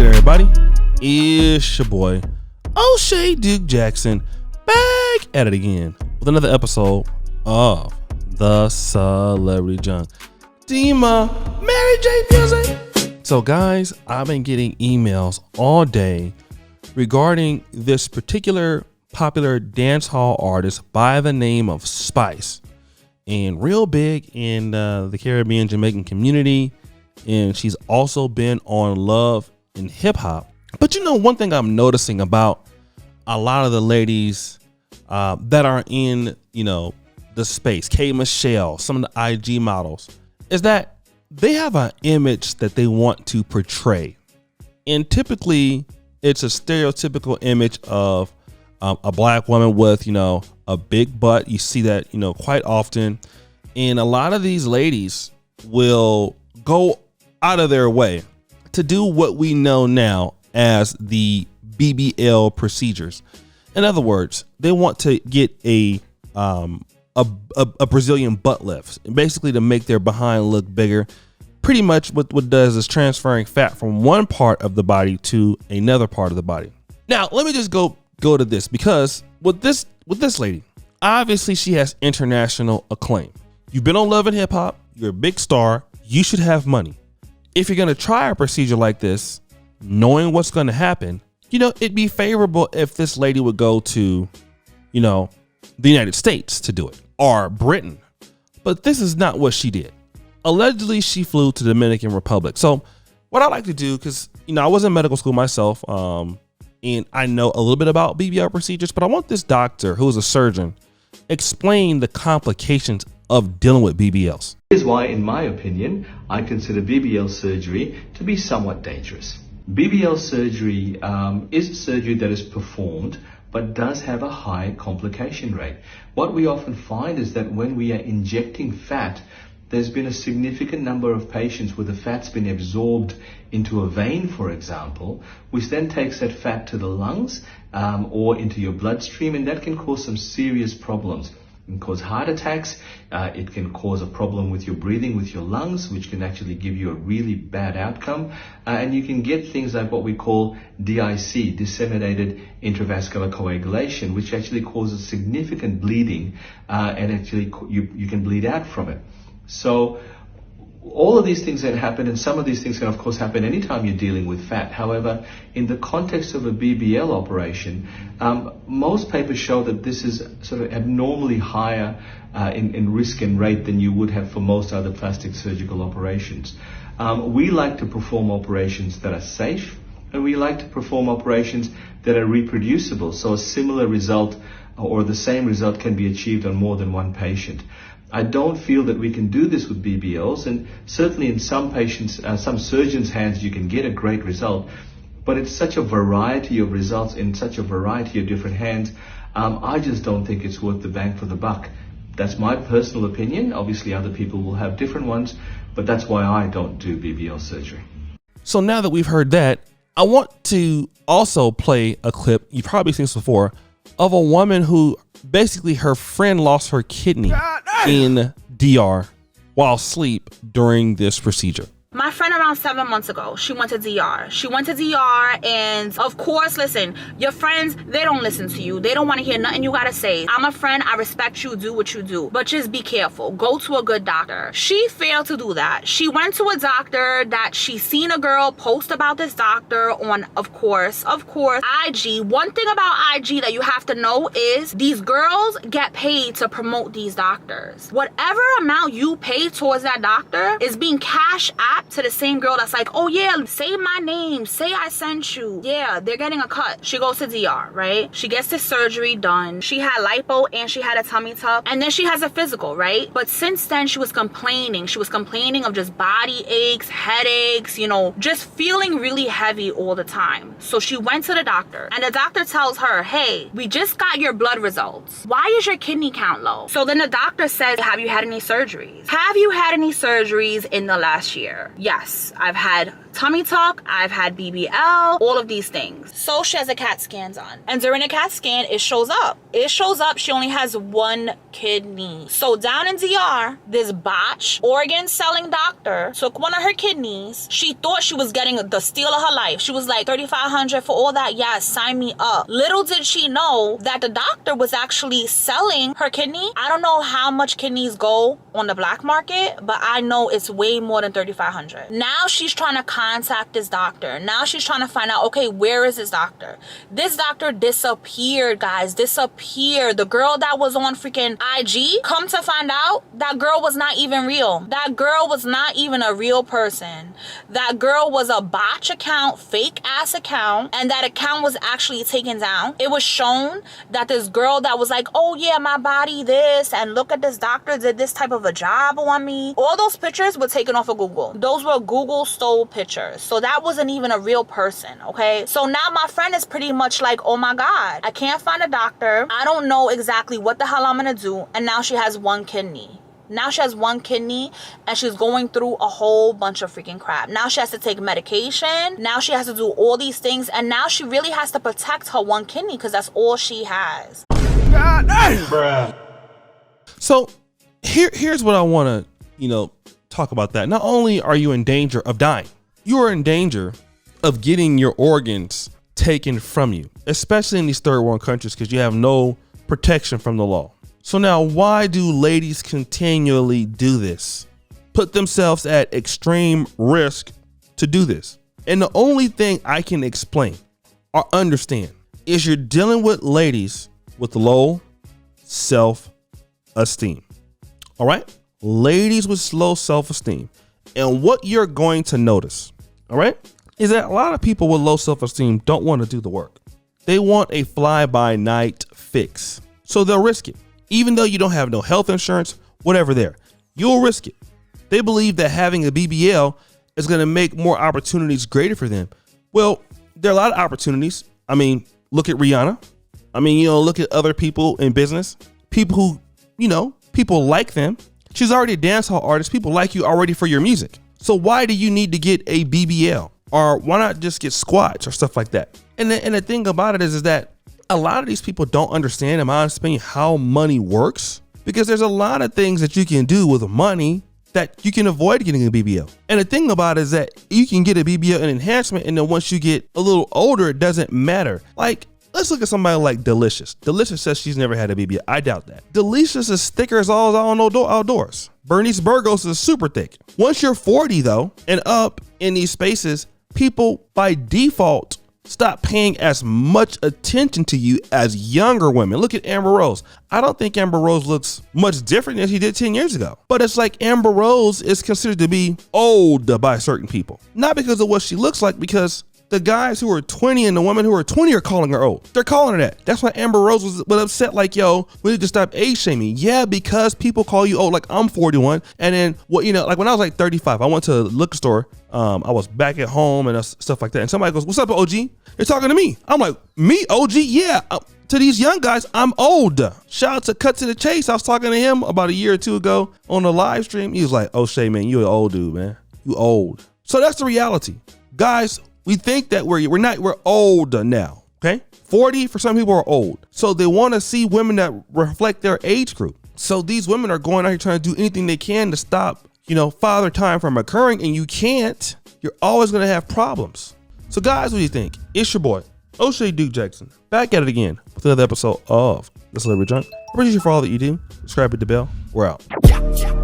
good, everybody? It's your boy, O'Shea Duke Jackson, back at it again with another episode of the Celebrity Junk. Dima, Mary J. Music. So guys, I've been getting emails all day regarding this particular popular dancehall artist by the name of Spice, and real big in the Caribbean Jamaican community. And she's also been on Love and Hip Hop. But you know, one thing I'm noticing about a lot of the ladies that are in, you know, the space, K Michelle, some of the IG models, is that they have an image that they want to portray. And typically it's a stereotypical image of a black woman with, you know, a big butt. You see that, you know, quite often. And a lot of these ladies will go out of their way to do what we know now as the BBL procedures. In other words, they want to get a Brazilian butt lift, basically to make their behind look bigger. Pretty much what it does is transferring fat from one part of the body to another part of the body. Now, let me just go to this, because with this lady, obviously she has international acclaim. You've been on Love and Hip Hop, you're a big star, you should have money. If you're going to try a procedure like this, knowing what's going to happen, you know, it'd be favorable if this lady would go to, you know, the United States to do it, or Britain. But this is not what she did. Allegedly, she flew to the Dominican Republic. So what I like to do, because, you know, I was in medical school myself, and I know a little bit about BBL procedures, but I want this doctor, who is a surgeon, explain the complications of dealing with BBLs. Here's why, in my opinion, I consider BBL surgery to be somewhat dangerous. BBL surgery is surgery that is performed but does have a high complication rate. What we often find is that when we are injecting fat, there's been a significant number of patients where the fat's been absorbed into a vein, for example, which then takes that fat to the lungs or into your bloodstream, and that can cause some serious problems. It can cause heart attacks, it can cause a problem with your breathing, with your lungs, which can actually give you a really bad outcome. And you can get things like what we call DIC, disseminated intravascular coagulation, which actually causes significant bleeding, and actually you can bleed out from it. So all of these things that happen, and some of these things can of course happen anytime you're dealing with fat. However, in the context of a BBL operation, most papers show that this is sort of abnormally higher in risk and rate than you would have for most other plastic surgical operations. We like to perform operations that are safe, and we like to perform operations that are reproducible, so a similar result or the same result can be achieved on more than one patient. I don't feel that we can do this with BBLs, and certainly in some patients, some surgeons' hands, you can get a great result, but it's such a variety of results in such a variety of different hands. I just don't think it's worth the bang for the buck. That's my personal opinion. Obviously, other people will have different ones, but that's why I don't do BBL surgery. So now that we've heard that, I want to also play a clip, you've probably seen this before, of a woman who basically her friend lost her kidney in DR while asleep during this procedure. My friend around 7 months ago, she went to DR. She went to DR, and of course, listen, your friends, they don't listen to you. They don't want to hear nothing you gotta say. I'm a friend, I respect you, do what you do. But just be careful. Go to a good doctor. She failed to do that. She went to a doctor that she seen a girl post about this doctor on, of course, IG. One thing about IG that you have to know is these girls get paid to promote these doctors. Whatever amount you pay towards that doctor is being cash out to the same girl that's like, oh yeah, say my name, say I sent you. Yeah, they're getting a cut. She goes to DR, right? She gets this surgery done. She had lipo and she had a tummy tuck, and then she has a physical, right? But since then, she was complaining. She was complaining of just body aches, headaches, you know, just feeling really heavy all the time. So she went to the doctor, and the doctor tells her, hey, we just got your blood results. Why is your kidney count low? So then the doctor says, have you had any surgeries? Have you had any surgeries in the last year? Yes, I've had tummy tuck, I've had BBL, all of these things. So she has a CAT scan done. And during a CAT scan, it shows up. She only has one kidney. So down in DR, this botch organ selling doctor took one of her kidneys. She thought she was getting the steal of her life. She was like, $3,500 for all that. Yes, sign me up. Little did she know that the doctor was actually selling her kidney. I don't know how much kidneys go on the black market, but I know it's way more than $3,500. Now she's trying to contact this doctor. Now she's trying to find out, okay, where is this doctor? This doctor disappeared, guys. Disappeared. The girl that was on freaking IG, come to find out, that girl was not even real. That girl was not even a real person. That girl was a botch account, fake ass account, and that account was actually taken down. It was shown that this girl that was like, oh yeah, my body this, and look at this doctor did this type of a job on me. All those pictures were taken off of Google. Those were Google stole pictures. So that wasn't even a real person, okay? So now my friend is pretty much like, oh my God, I can't find a doctor. I don't know exactly what the hell I'm gonna do. And now she has one kidney. Now she has one kidney and she's going through a whole bunch of freaking crap. Now she has to take medication. Now she has to do all these things. And now she really has to protect her one kidney because that's all she has. God damn. Bruh. So here's what I want to, talk about that. Not only are you in danger of dying, you are in danger of getting your organs taken from you, especially in these third world countries because you have no protection from the law. So now why do ladies continually do this? Put themselves at extreme risk to do this. And the only thing I can explain or understand is you're dealing with ladies with low self-esteem. All right? Ladies with low self-esteem. And what you're going to notice, all right, is that a lot of people with low self-esteem don't want to do the work. They want a fly-by-night fix. So they'll risk it. Even though you don't have no health insurance, whatever there, you'll risk it. They believe that having a BBL is going to make more opportunities greater for them. Well, there are a lot of opportunities. I mean, look at Rihanna. I mean, look at other people in business, people who, people like them. She's already a dancehall artist. People like you already for your music. So why do you need to get a BBL? Or why not just get squats or stuff like that? And the thing about it is that a lot of these people don't understand, in my opinion, how money works, because there's a lot of things that you can do with money that you can avoid getting a BBL. And the thing about it is that you can get a BBL and enhancement, and then once you get a little older, it doesn't matter. Like, let's look at somebody like Delicious. Delicious says she's never had a BBL. I doubt that. Delicious is thicker as all outdoors. Bernice Burgos is super thick. Once you're 40 though, and up in these spaces, people by default stop paying as much attention to you as younger women. Look at Amber Rose. I don't think Amber Rose looks much different than she did 10 years ago. But it's like Amber Rose is considered to be old by certain people. Not because of what she looks like, because the guys who are 20 and the women who are 20 are calling her old. They're calling her that. That's why Amber Rose was upset, like, yo, we need to stop age shaming. Yeah, because people call you old. Like, I'm 41. And then, like when I was like 35, I went to the liquor store. I was back at home and stuff like that. And somebody goes, what's up, OG? They're talking to me. I'm like, me, OG? Yeah. To these young guys, I'm old. Shout out to Cut to the Chase. I was talking to him about a year or two ago on a live stream. He was like, oh, Shay, man, you're an old dude, man. You old. So that's the reality. Guys, we think that we're old now, okay? 40 for some people are old. So they want to see women that reflect their age group. So these women are going out here trying to do anything they can to stop, father time from occurring, and you can't. You're always going to have problems. So guys, what do you think? It's your boy, O'Shea Duke Jackson, back at it again with another episode of The Celebrity Junk. I appreciate you for all that you do. Subscribe, hit the bell. We're out.